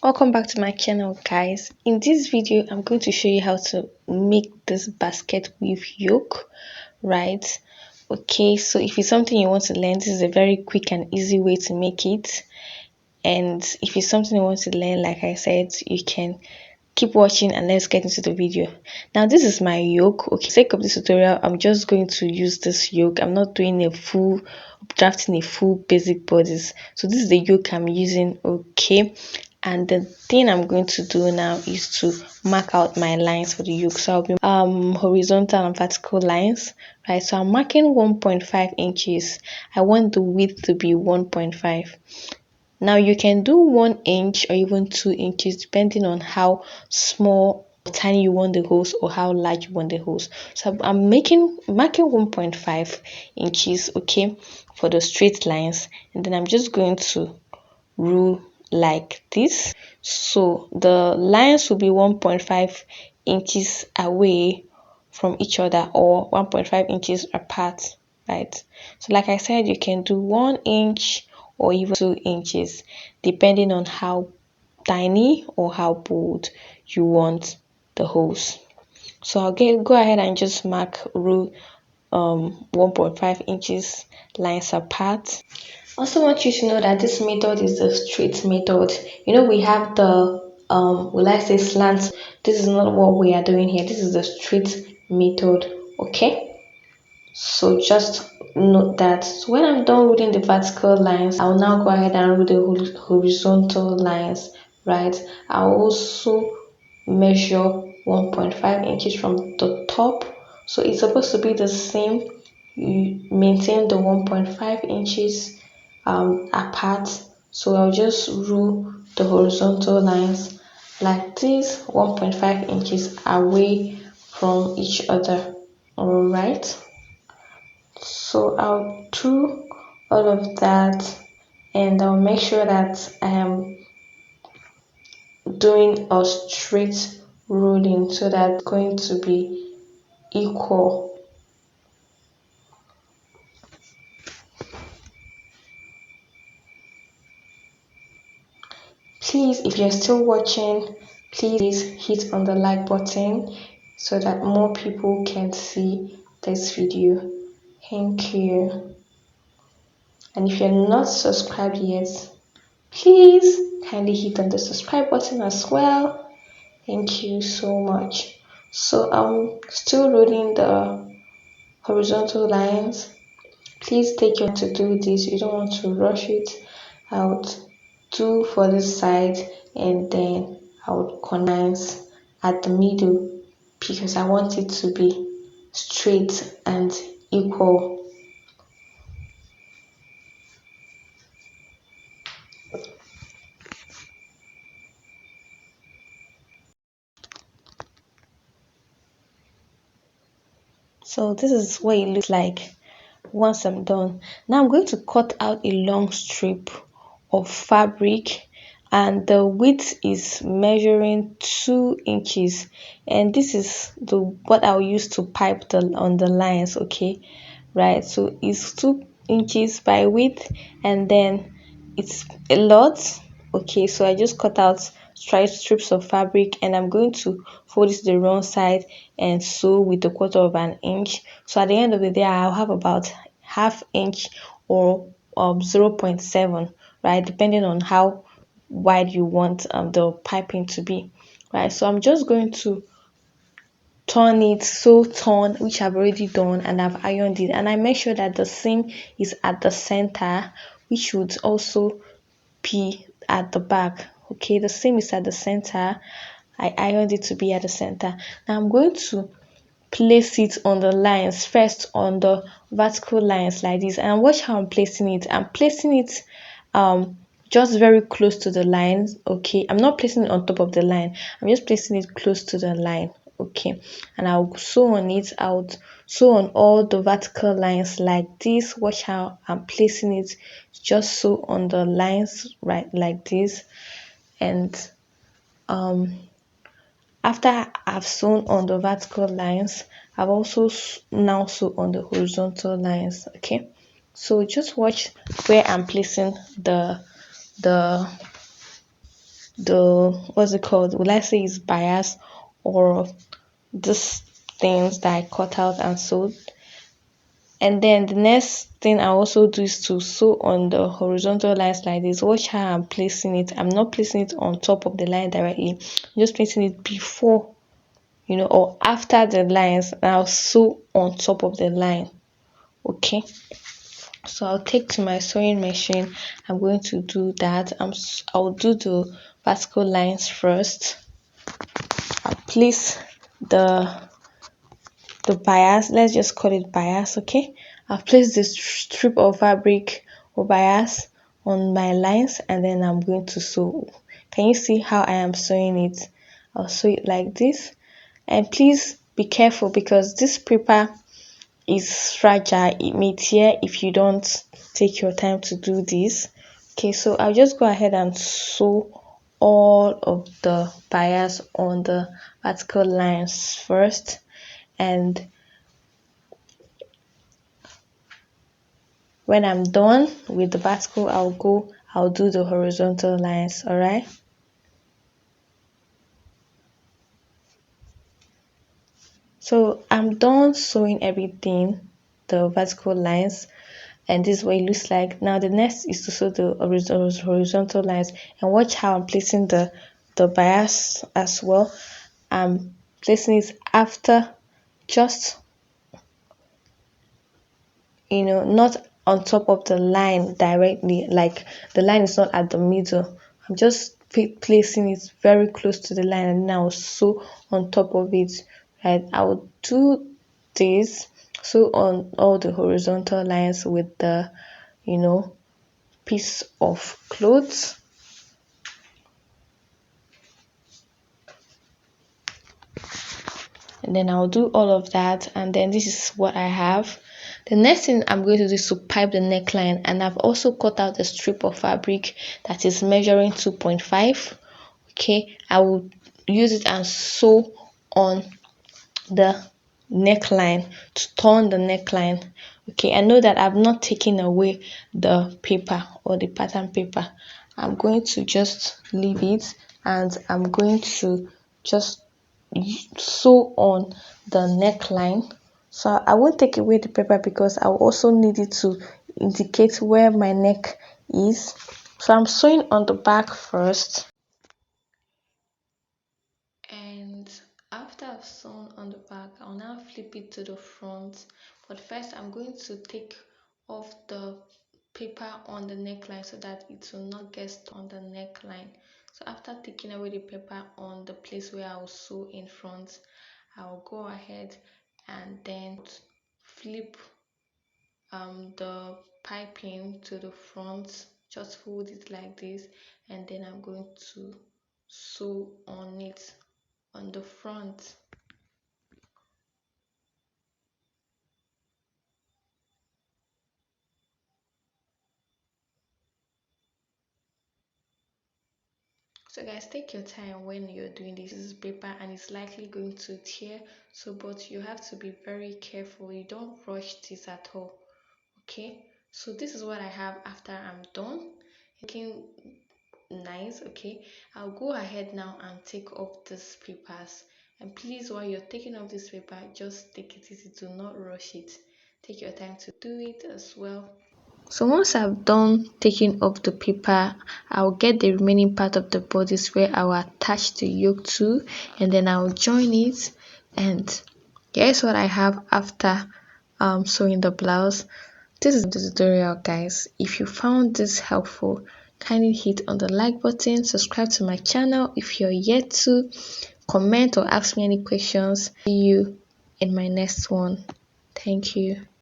Welcome back to my channel, guys. In this video I'm going to show you how to make this basket weave yoke, right? Okay, so if it's something you want to learn, this is a very quick and easy way to make it. And if it's something you want to learn, like I said, you can keep watching and let's get into the video. Now this is my yoke. Okay, for the sake of this tutorial, I'm just going to use this yoke. I'm not doing a full drafting a full basic bodice. So this is the yoke I'm using. Okay, and the thing I'm going to do now is to mark out my lines for the yoke. So I'll be horizontal and vertical lines, right? So I'm marking 1.5 inches. I want the width to be 1.5. Now you can do 1 inch or even 2 inches depending on how small or tiny you want the holes or how large you want the holes. So I'm marking 1.5 inches, okay, for the straight lines, and then I'm just going to rule like this. So the lines will be 1.5 inches away from each other or 1.5 inches apart, right? So like I said, you can do 1 inch or even 2 inches depending on how tiny or how bold you want the holes. So I'll go ahead and just mark rule 1.5 inches lines apart. Also want you to know that this method is the straight method. You know, we have the will I say slant. This is not what we are doing here. This is the straight method. Okay, so just note that. So when I'm done reading the vertical lines, I'll now go ahead and read the horizontal lines, right? I'll also measure 1.5 inches from the top, so it's supposed to be the same. You maintain the 1.5 inches apart. So I'll just rule the horizontal lines like this, 1.5 inches away from each other. All right, so I'll do all of that, and I'll make sure that I am doing a straight ruling so that it's going to be equal. Please, if you're still watching, please hit on the like button so that more people can see this video. Thank you. And if you're not subscribed yet, please kindly hit on the subscribe button as well. Thank you so much. So I'm still rolling the horizontal lines. Please take your time to do this. You don't want to rush it. I would do for this side, and then I would condense at the middle because I want it to be straight and equal. So this is what it looks like once I'm done. Now I'm going to cut out a long strip of fabric, and the width is measuring 2 inches, and this is the what I'll use to pipe on the lines. Okay, right, so it's 2 inches by width, and then it's a lot. Okay, so I just cut out strips of fabric, and I'm going to fold it to the wrong side and sew with a 1/4 inch. So at the end of the day, I'll have about half inch or 0.7, right, depending on how wide you want the piping to be, right? So I'm just going to turn which I've already done, and I've ironed it, and I make sure that the seam is at the center, which would also be at the back. Okay, the seam is at the center. I ironed it to be at the center. Now I'm going to place it on the lines first, on the vertical lines like this, and watch how I'm placing it. I'm placing it just very close to the lines. Okay, I'm not placing it on top of the line, I'm just placing it close to the line. Okay, and I'll sew on it. I'll sew on all the vertical lines like this. Watch how I'm placing it, just sew on the lines right like this. And after I've sewn on the vertical lines, I've also now sewn on the horizontal lines. Okay, so just watch where I'm placing the the, what's it called, will I say is bias, or these things that I cut out and sewed. And then the next thing I also do is to sew on the horizontal lines like this. Watch how I'm placing it. I'm not placing it on top of the line directly. I'm just placing it before, or after the lines. And I'll sew on top of the line. Okay. So I'll take to my sewing machine. I'm going to do that. I'll do the vertical lines first. I'll place the bias, let's just call it bias. Okay, I've placed this strip of fabric or bias on my lines, and then I'm going to sew. Can you see how I am sewing it? I'll sew it like this. And please be careful, because this paper is fragile. It may tear if you don't take your time to do this. Okay, so I'll just go ahead and sew all of the bias on the vertical lines first. And when I'm done with the vertical, I'll do the horizontal lines. All right. So I'm done sewing everything, the vertical lines, and this is what it looks like. Now the next is to sew the horizontal lines, and watch how I'm placing the bias as well. I'm placing it after, just not on top of the line directly, like the line is not at the middle. I'm just placing it very close to the line, and now sew on top of it. Right, I will do this, sew on all the horizontal lines with the piece of clothes. And then I'll do all of that, and then this is what I have. The next thing I'm going to do is to pipe the neckline, and I've also cut out a strip of fabric that is measuring 2.5. Okay, I will use it and sew on the neckline to turn the neckline. Okay, I know that I've not taken away the paper or the pattern paper. I'm going to just leave it, and I'm going to just sew on the neckline. So I won't take away the paper, because I will also need it to indicate where my neck is. So I'm sewing on the back first, and after I've sewn on the back, I'll now flip it to the front. But first I'm going to take off the paper on the neckline so that it will not get stuck on the neckline. So after taking away the paper on the place where I will sew in front, I'll go ahead and then flip the piping to the front, just fold it like this, and then I'm going to sew on it on the front. So guys, take your time when you're doing this. This is paper and it's likely going to tear, so but you have to be very careful. You don't rush this at all. Okay, so this is what I have after I'm done looking nice. Okay, I'll go ahead now and take off these papers, and please, while you're taking off this paper, just take it easy. Do not rush it. Take your time to do it as well. So once I've done taking off the paper, I'll get the remaining part of the bodice where I'll attach the yoke to, and then I'll join it. And here's what I have after sewing the blouse. This is the tutorial, guys. If you found this helpful, kindly hit on the like button, subscribe to my channel if you're yet to, comment or ask me any questions. See you in my next one. Thank you.